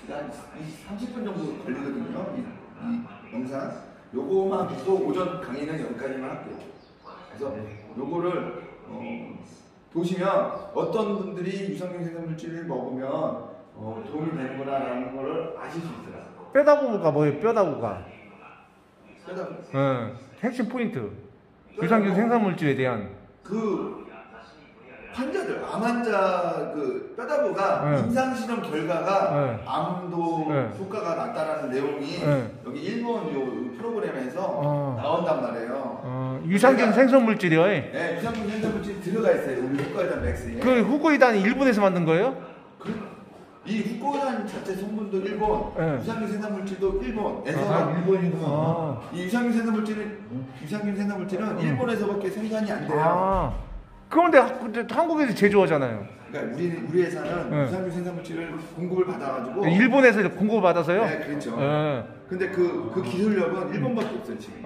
한 30분 정도 걸리거든요. 이 영상. 요거만 듣고 오전 강의는 여기까지만 할게요. 그래서 요거를 보시면 어떤 분들이 유산균 생산물질을 먹으면 도움이 되는구나라는 거를 아실 수 있어요. 뼈다구가 뭐예요? 뼈다구가. 뼈다구. 핵심 포인트. 유산균 생산물질에 대한. 그 환자들, 암 환자 그 뼈다구가 임상실험 결과가 암도 효과가 났다라는 내용이 여기 일본 요 프로그램에서 나온단 말이에요. 유산균 생성물질이요? 네, 유산균 생성물질이 들어가 있어요. 우리 후코이단 맥스에. 그 후코이단이 일본에서 만든 거예요? 이 후코이단 자체 성분도 일본, 유산균 생산물질도 일본에서 일본이구나. 이 유산균 생산물질은 일본에서밖에 생산이 안 돼요. 그런데 한국에서 제조하잖아요. 그러니까 우리 회사는 유산균 생산물질을 공급을 받아가지고 일본에서 공급을 받아서요? 네, 그렇죠. 근데 그 기술력은 일본밖에 없어요 지금.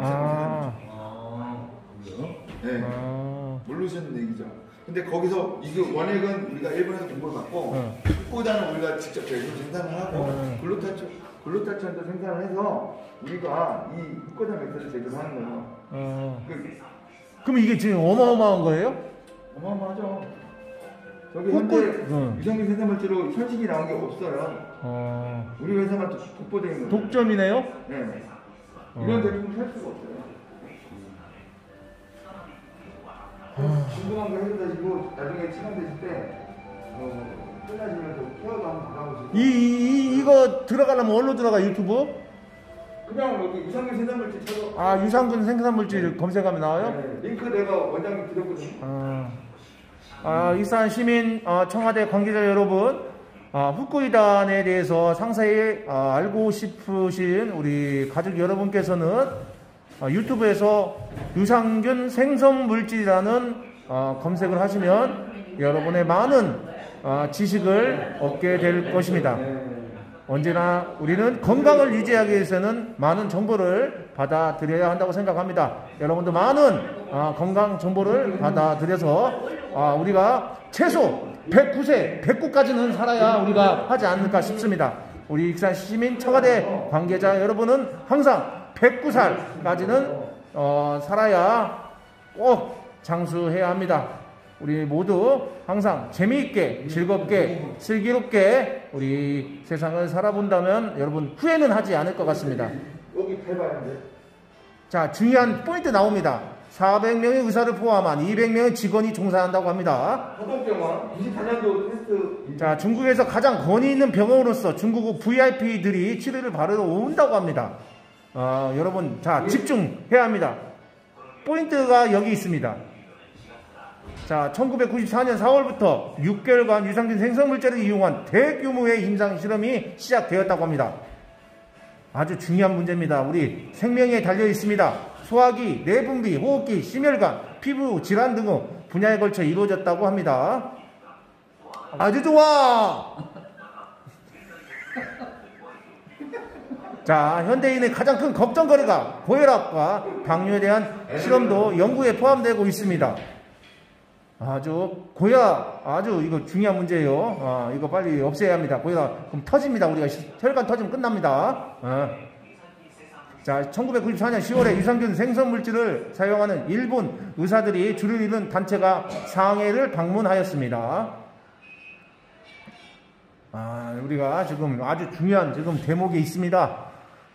네, 모르셨는 얘기죠. 근데 거기서 이거 원액은 우리가 일본에서 공급을 받고 후코이단은 우리가 직접 제조 생산을 하고 글루타치온도 생산을 해서 우리가 이 후코이단 맥스를 제조하는 거예요. 그럼 이게 지금 어마어마한 거예요? 어마어마하죠. 저기 현재 유산균 생산물질로 현식이 나온 게 없어요. 우리 회사만 독보적인 거예요. 독점이네요? 네. 이런 제품을 살 수가 없어요. 궁금한 거 해주시고 나중에 시간 되실 때 끝나시면서 케어도 한번 받아보시고. 이거 들어가려면 어디로 들어가? 유튜브? 그냥 여기 유산균 생산물질 쳐서. 유산균 생산물질 검색하면 나와요? 네. 링크 내가 원장님 드렸거든요. 익산 시민 청와대 관계자 여러분, 후코이단에 대해서 상세히 알고 싶으신 우리 가족 여러분께서는 유튜브에서 유산균 생성물질이라는 검색을 하시면 여러분의 많은 지식을 얻게 될 것입니다. 언제나 우리는 건강을 유지하기 위해서는 많은 정보를 받아들여야 한다고 생각합니다. 여러분도 많은 건강 정보를 받아들여서 우리가 최소 109세, 109까지는 살아야 우리가 하지 않을까 싶습니다. 우리 익산 시민 청와대 관계자 여러분은 항상 109살까지는 살아야 꼭 장수해야 합니다. 우리 모두 항상 재미있게, 즐겁게, 슬기롭게 우리 세상을 살아본다면 여러분 후회는 하지 않을 것 같습니다. 여기 해봐야지. 자, 중요한 포인트 나옵니다. 400명의 의사를 포함한 200명의 직원이 종사한다고 합니다. 화동병원 24년도 테스트. 자, 중국에서 가장 권위 있는 병원으로서 중국 VIP들이 치료를 받으러 온다고 합니다. 여러분, 자, 집중해야 합니다. 포인트가 여기 있습니다. 자, 1994년 4월부터 6개월간 유산균 생성물질을 이용한 대규모의 임상 실험이 시작되었다고 합니다. 아주 중요한 문제입니다. 우리 생명에 달려 있습니다. 소화기, 내분비, 호흡기, 심혈관, 피부 질환 등의 분야에 걸쳐 이루어졌다고 합니다. 아주 좋아! 자, 현대인의 가장 큰 걱정거리가 고혈압과 당뇨에 대한 실험도 연구에 포함되고 있습니다. 아주 이거 중요한 문제예요. 이거 빨리 없애야 합니다. 고혈압 그럼 터집니다. 우리가 혈관 터지면 끝납니다. 자, 1994년 10월에 유산균 생성물질을 사용하는 일본 의사들이 주를 이룬 단체가 상해를 방문하였습니다. 우리가 지금 아주 중요한 지금 대목이 있습니다.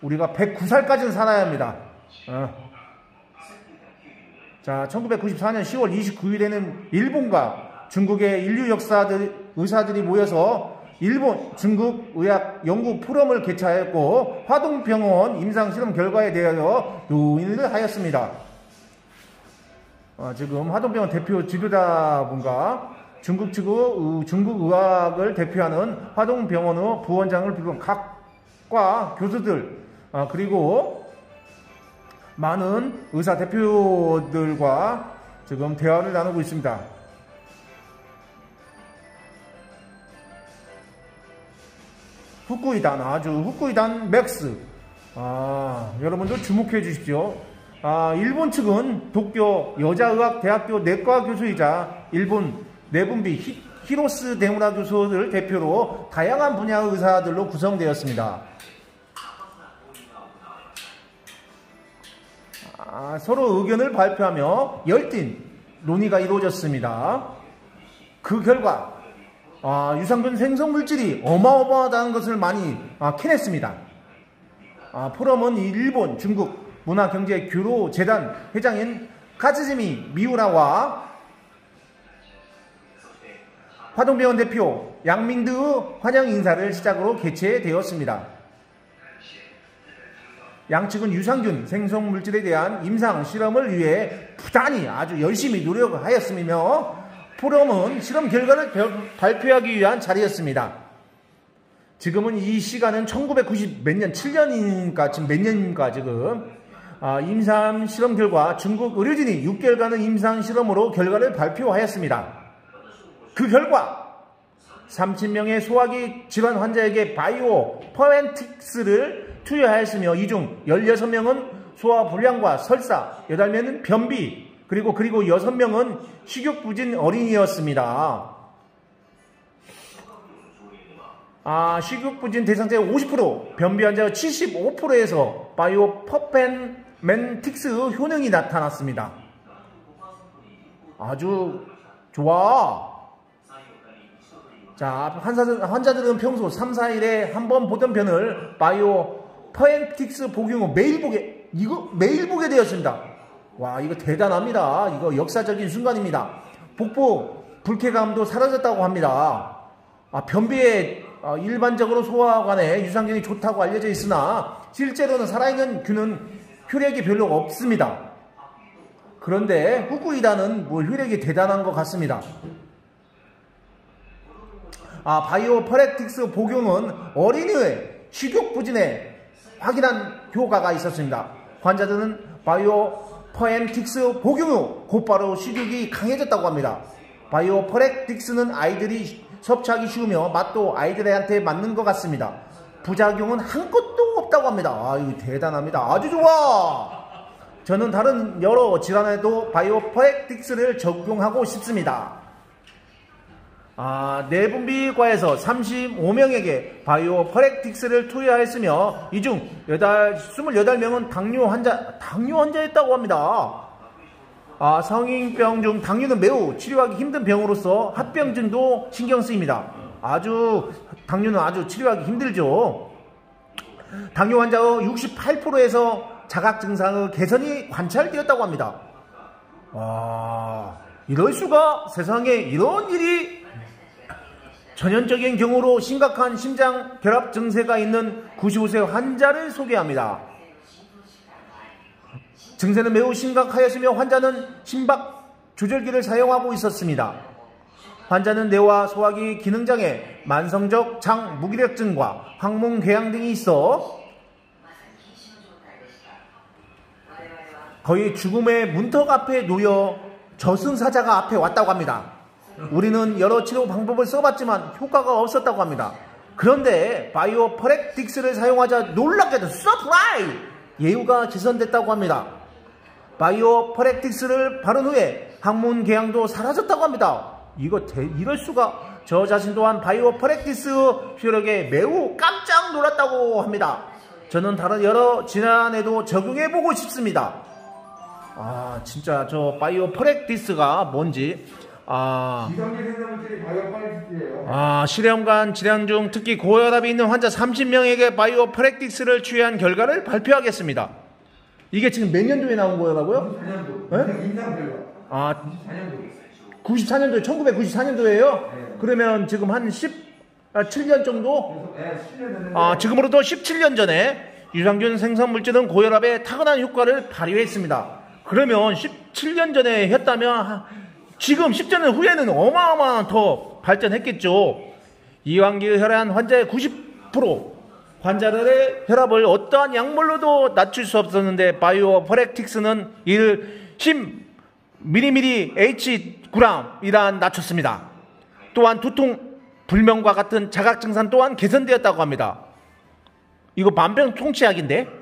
우리가 109살까지는 살아야 합니다. 자, 1994년 10월 29일에는 일본과 중국의 인류 의사들이 모여서 일본, 중국 의학 연구 포럼을 개최하였고 화동병원 임상실험 결과에 대하여 논의를 하였습니다. 지금 화동병원 대표 지도자분과 중국 측의 중국 의학을 대표하는 화동병원의 부원장을 비롯한 각과 교수들 그리고 많은 의사 대표들과 지금 대화를 나누고 있습니다. 후코이단 맥스. 여러분들 주목해 주십시오. 일본 측은 도쿄 여자의학대학교 내과 교수이자 일본 내분비 히로스 데무라 교수를 대표로 다양한 분야의 의사들로 구성되었습니다. 서로 의견을 발표하며 열띤 논의가 이루어졌습니다. 그 결과 유산균 생성물질이 어마어마하다는 것을 많이 캐냈습니다. 포럼은 일본, 중국 문화경제교류재단 회장인 카즈미 미우라와 화동병원 대표 양민드의 환영 인사를 시작으로 개최되었습니다. 양측은 유산균 생성물질에 대한 임상 실험을 위해 부단히 아주 열심히 노력하였으며 포럼은 실험 결과를 발표하기 위한 자리였습니다. 지금은 이 시간은 1990 몇 년, 7년이니까 지금 몇 년인가 지금 임상 실험 결과 중국 의료진이 6개월간의 임상 실험으로 결과를 발표하였습니다. 그 결과 30명의 소화기 질환 환자에게 바이오 퍼엔틱스를 투여하였으며 이 중 16명은 소화불량과 설사, 8명은 변비, 그리고 6명은 식욕부진 어린이였습니다. 식욕부진 대상자의 50%, 변비 환자의 75%에서 바이오 퍼펜멘틱스 효능이 나타났습니다. 아주 좋아. 자, 환자들은 평소 3, 4일에 한 번 보던 편을 바이오 퍼엔틱스 복용 후 매일 보게 되었습니다. 와, 이거 대단합니다. 이거 역사적인 순간입니다. 복부 불쾌감도 사라졌다고 합니다. 변비에 일반적으로 소화관에 유산균이 좋다고 알려져 있으나 실제로는 살아있는 균은 효력이 별로 없습니다. 그런데 후쿠이다는 효력이 대단한 것 같습니다. 바이오 퍼레틱스 복용은 어린이의 식욕부진에 확인한 효과가 있었습니다. 환자들은 바이오 퍼엔틱스 복용 후 곧바로 식욕이 강해졌다고 합니다. 바이오 퍼레틱스는 아이들이 섭취하기 쉬우며 맛도 아이들한테 맞는 것 같습니다. 부작용은 한 것도 없다고 합니다. 이거 대단합니다. 아주 좋아. 저는 다른 여러 질환에도 바이오 퍼레틱스를 적용하고 싶습니다. 내분비과에서 35명에게 바이오 퍼레틱스를 투여했으며 이 중 28명은 당뇨 환자였다고 합니다. 성인병 중 당뇨는 매우 치료하기 힘든 병으로서 합병증도 신경 쓰입니다. 당뇨는 아주 치료하기 힘들죠. 당뇨 환자의 68%에서 자각 증상의 개선이 관찰되었다고 합니다. 이럴 수가. 세상에 이런 일이. 전형적인 경우로 심각한 심장 결합 증세가 있는 95세 환자를 소개합니다. 증세는 매우 심각하였으며 환자는 심박 조절기를 사용하고 있었습니다. 환자는 뇌와 소화기 기능장애, 만성적 장 무기력증과 항문 궤양 등이 있어 거의 죽음의 문턱 앞에 놓여 저승사자가 앞에 왔다고 합니다. 우리는 여러 치료 방법을 써봤지만 효과가 없었다고 합니다. 그런데 바이오 퍼레틱스를 사용하자 놀랍게도 서프라이즈! 예후가 개선됐다고 합니다. 바이오 퍼레틱스를 바른 후에 항문 궤양도 사라졌다고 합니다. 이럴 수가. 저 자신 또한 바이오 퍼레틱스 효력에 매우 깜짝 놀랐다고 합니다. 저는 다른 여러 질환에도 적용해보고 싶습니다. 진짜 저 바이오 퍼레틱스가 뭔지. 기성기 생성물질이 바이오 퍼레틱스예요. 실험관 질환 중 특히 고혈압이 있는 환자 30명에게 바이오 퍼레틱스를 투여한 결과를 발표하겠습니다. 이게 지금 몇 년도에 나온 거라고요? 94년도. 임상 결과. 94년도에 1994년도에요? 네. 그러면 지금 한 17년 정도? 네, 10년 됐는데. 지금으로부터 17년 전에 유산균 생성물질은 고혈압에 타고난 효과를 발휘했습니다. 그러면 17년 전에 했다면 지금 10년 후에는 어마어마한 더 발전했겠죠. 이완기 혈압 환자의 90% 환자들의 혈압을 어떠한 약물로도 낮출 수 없었는데 바이오 퍼레틱스는 이를 10mmH(g이란 낮췄습니다. 또한 두통, 불명과 같은 자각 증상 또한 개선되었다고 합니다. 이거 만병통치약인데?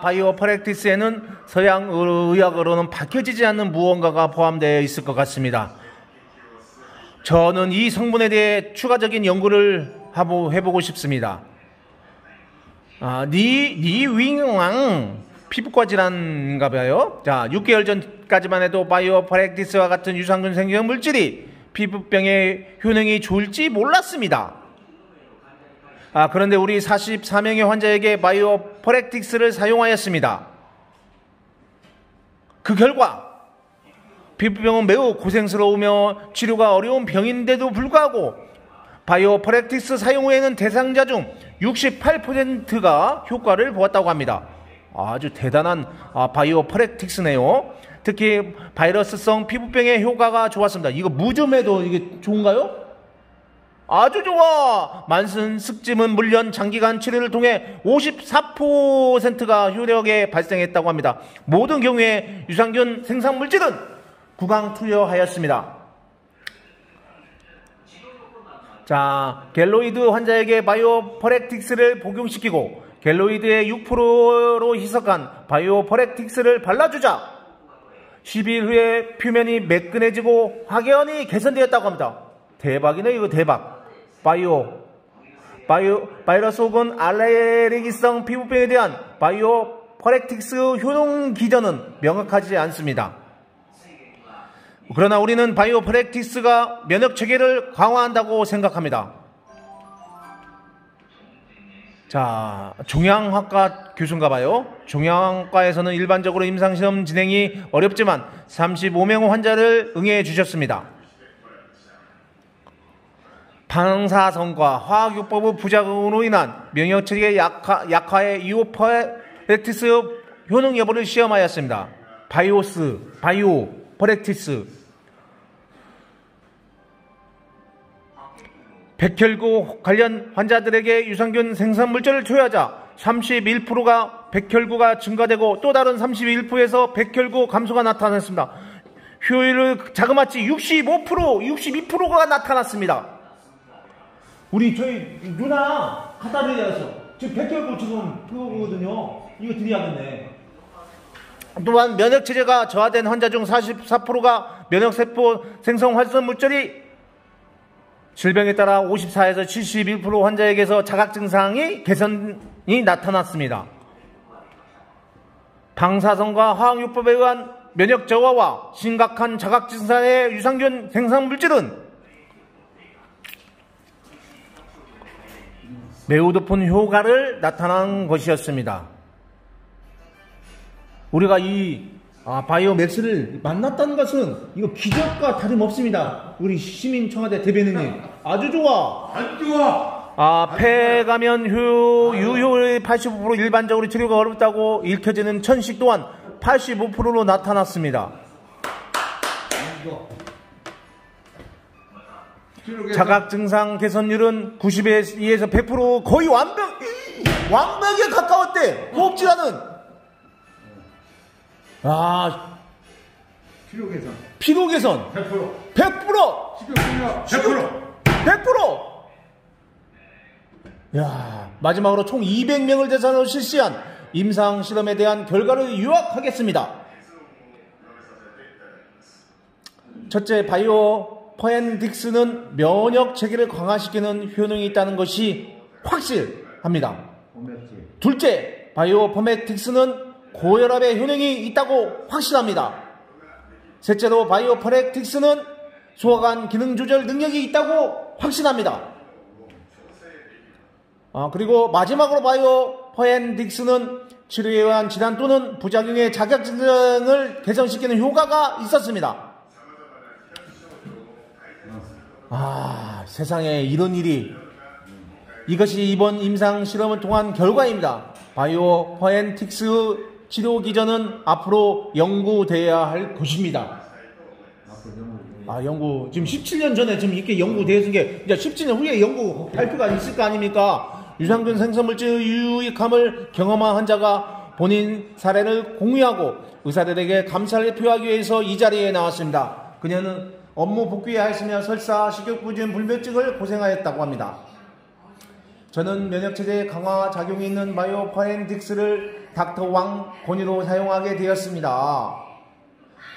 바이오 퍼레틱스에는 서양 의학으로는 밝혀지지 않는 무언가가 포함되어 있을 것 같습니다. 저는 이 성분에 대해 추가적인 연구를 해보고 싶습니다. 니윙왕 피부과 질환인가 봐요. 자, 6개월 전까지만 해도 바이오 프랙티스와 같은 유산균 생성 물질이 피부병에 효능이 좋을지 몰랐습니다. 그런데 우리 44명의 환자에게 바이오 프랙티스를 사용하였습니다. 그 결과 피부병은 매우 고생스러우며 치료가 어려운 병인데도 불구하고 바이오 프랙티스 사용 후에는 대상자 중 68%가 효과를 보았다고 합니다. 아주 대단한 바이오 프랙티스네요. 특히 바이러스성 피부병의 효과가 좋았습니다. 이거 무좀에도 이게 좋은가요? 아주 좋아. 만성 습짐은 물론 장기간 치료를 통해 54%가 효력에 발생했다고 합니다. 모든 경우에 유산균 생산 물질은 구강 투여하였습니다. 자, 갤로이드 환자에게 바이오 프랙티스를 복용시키고 갤로이드의 6%로 희석한 바이오 프랙티스를 발라주자 10일 후에 표면이 매끈해지고 확연히 개선되었다고 합니다. 대박이네, 이거 대박. 바이러스 혹은 알레르기성 피부병에 대한 바이오 프랙티스 효능 기전은 명확하지 않습니다. 그러나 우리는 바이오 프랙티스가 면역 체계를 강화한다고 생각합니다. 자, 종양학과 교수인가 봐요. 종양과에서는 일반적으로 임상시험 진행이 어렵지만 35명 환자를 응해 주셨습니다. 방사선과 화학요법의 부작용으로 인한 면역체계 약화의 바이오 프랙티스 효능 여부를 시험하였습니다. 바이오 프랙티스 백혈구 관련 환자들에게 유산균 생산 물질을 투여하자 31%가 백혈구가 증가되고 또 다른 31%에서 백혈구 감소가 나타났습니다. 효율을 자그마치 62%가 나타났습니다. 우리 저희 누나 갖다 드려야죠. 지금 백혈구 지금 그거거든요. 이거 드려야겠네. 또한 면역체제가 저하된 환자 중 44%가 면역세포 생성 활성 물질이 질병에 따라 54에서 71% 환자에게서 자각 증상이 개선이 나타났습니다. 방사선과 화학요법에 의한 면역 저하와 심각한 자각 증상의 유산균 생산 물질은 매우 높은 효과를 나타난 것이었습니다. 우리가 이 바이오 맥스를 만났다는 것은 이거 기적과 다름없습니다. 우리 시민청와대 대변인님 아주 좋아. 아주 좋아. 폐감염 유효율 85% 일반적으로 치료가 어렵다고 읽혀지는 천식 또한 85%로 나타났습니다. 자각 증상 개선율은 90에서 100% 거의 완벽에 가까웠대. 호흡질환은 피로 개선 100%. 식욕 100%. 야, 마지막으로 총 200명을 대상으로 실시한 임상 실험에 대한 결과를 요약하겠습니다. 첫째, 바이오 프렌딕스는 면역 체계를 강화시키는 효능이 있다는 것이 확실합니다. 둘째, 바이오 프렌딕스는 고혈압의 효능이 있다고 확실합니다. 셋째로 바이오 프렌딕스는 소화관 기능 조절 능력이 있다고 확신합니다. 그리고 마지막으로 바이오 프렌딕스는 치료에 의한 질환 또는 부작용의 자격 증상을 개선시키는 효과가 있었습니다. 세상에 이런 일이. 이것이 이번 임상 실험을 통한 결과입니다. 바이오 프렌딕스 치료 기전은 앞으로 연구돼야 할 것입니다. 연구 지금 17년 전에 지금 이렇게 연구되었은 게 이제 17년 후에 연구 발표가 있을 거 아닙니까? 유산균 생성물질 유익함을 경험한 환자가 본인 사례를 공유하고 의사들에게 감사를 표하기 위해서 이 자리에 나왔습니다. 그녀는 업무 복귀하였으며 설사, 식욕부진, 불면증을 고생하였다고 합니다. 저는 면역체제 강화 작용이 있는 바이오 프렌딕스를 닥터 왕 권유로 사용하게 되었습니다.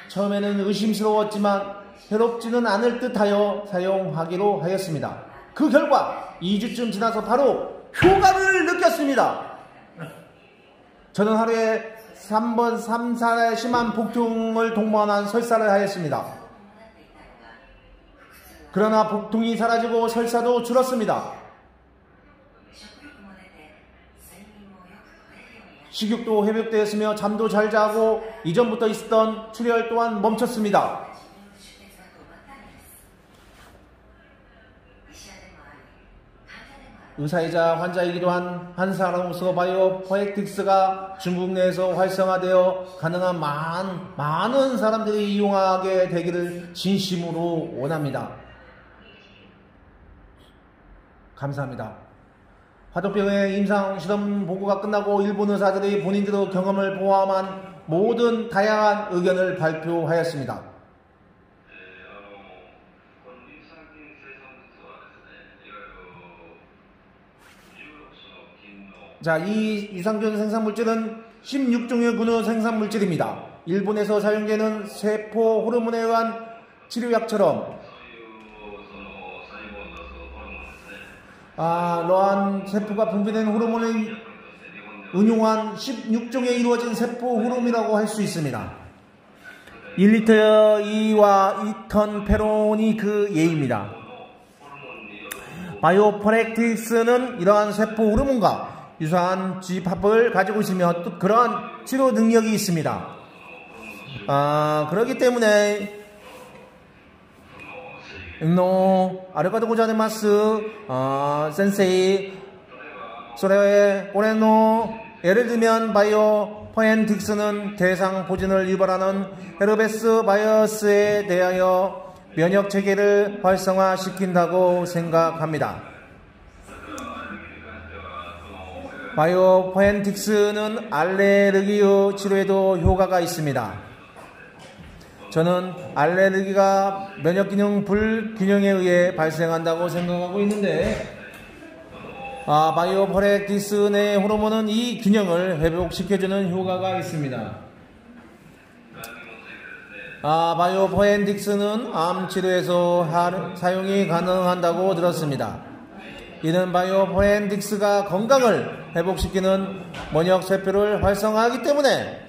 처음에는 의심스러웠지만 해롭지는 않을 듯하여 사용하기로 하였습니다. 그 결과 2주쯤 지나서 바로 효과를 느꼈습니다. 저는 하루에 3번, 3살의 심한 복통을 동반한 설사를 하였습니다. 그러나 복통이 사라지고 설사도 줄었습니다. 식욕도 회복되었으며 잠도 잘 자고 이전부터 있었던 출혈 또한 멈췄습니다. 의사이자 환자이기도 한 사람으로서 바이오 포에틱스가 중국 내에서 활성화되어 가능한 많은 사람들이 이용하게 되기를 진심으로 원합니다. 감사합니다. 화독병의 임상 실험 보고가 끝나고 일본 의사들이 본인들의 경험을 포함한 모든 다양한 의견을 발표하였습니다. 자, 이 유산균 생산물질은 16종의 근호 생산물질입니다. 일본에서 사용되는 세포 호르몬에 의한 치료약처럼 이러한 세포가 분비된 호르몬을 응용한 16종에 이루어진 세포 호르몬이라고 할 수 있습니다. 1리터 E와 2턴 페론이 그 예입니다. 바이오포렉틱스는 이러한 세포 호르몬과 유사한 집합을 가지고 있으며 또 그러한 치료 능력이 있습니다. 그렇기 때문에 아리가토 고자이마스 센세이 소레 오레노 예를 들면 바이오 포엔틱스는 대상 보진을 유발하는 헤르베스 바이러스에 대하여 면역 체계를 활성화시킨다고 생각합니다. 바이오 포엔틱스는 알레르기의 치료에도 효과가 있습니다. 저는 알레르기가 면역기능 불균형에 의해 발생한다고 생각하고 있는데 바이오 포엔틱스 내 호르몬은 이 균형을 회복시켜주는 효과가 있습니다. 바이오 포엔틱스는 암 치료에서 사용이 가능하다고 들었습니다. 이는 바이오 포엔틱스가 건강을 회복시키는 면역 세포를 활성화하기 때문에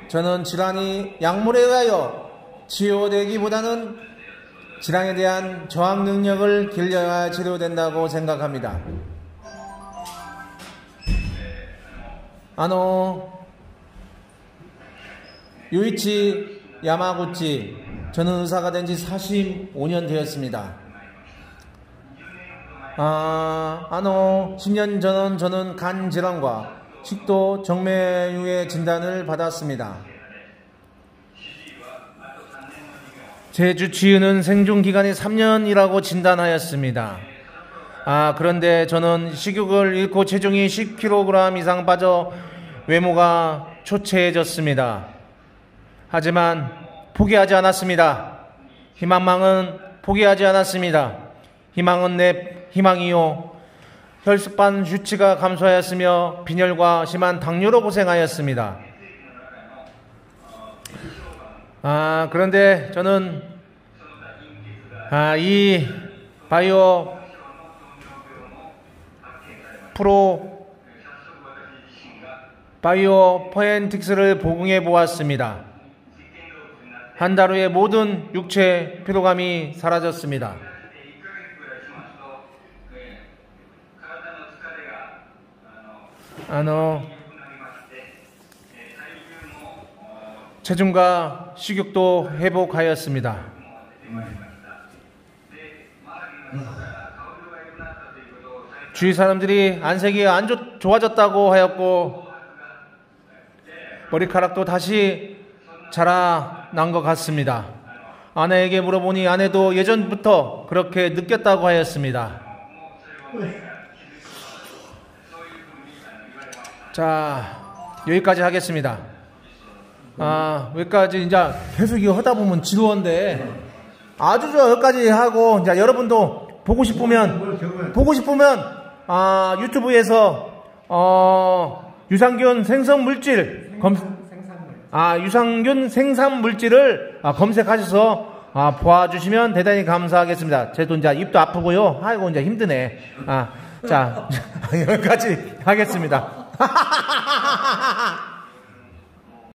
저는 질환이 약물에 의하여 치료되기보다는 질환에 대한 저항 능력을 길러야 치료된다고 생각합니다. 요이치 야마구치, 저는 의사가 된 지 45년 되었습니다. 10년 전 저는 간 질환과 식도 정맥류의 진단을 받았습니다. 제 주치의는 생존 기간이 3년이라고 진단하였습니다. 그런데 저는 식욕을 잃고 체중이 10kg 이상 빠져 외모가 초췌해졌습니다. 하지만 포기하지 않았습니다. 희망은 포기하지 않았습니다. 희망은 내 희망이요. 혈소판 수치가 감소하였으며 빈혈과 심한 당뇨로 고생하였습니다. 그런데 저는 이 바이오 포엔틱스를 복용해 보았습니다. 한 달 후에 모든 육체 피로감이 사라졌습니다. 체중과 식욕도 회복하였습니다. 주위 사람들이 안색이 좋아졌다고 하였고 머리카락도 다시 자라난 것 같습니다. 아내에게 물어보니 아내도 예전부터 그렇게 느꼈다고 하였습니다. 자, 여기까지 하겠습니다. 여기까지 이제 계속 이거 하다 보면 지루한데 아주 여기까지 하고 이제 여러분도 보고 싶으면 유튜브에서 유산균 생성물질 유산균 생산 물질을 검색하셔서 보아주시면 대단히 감사하겠습니다. 제도 이제 입도 아프고요. 아이고 이제 힘드네. 자 여기까지 하겠습니다.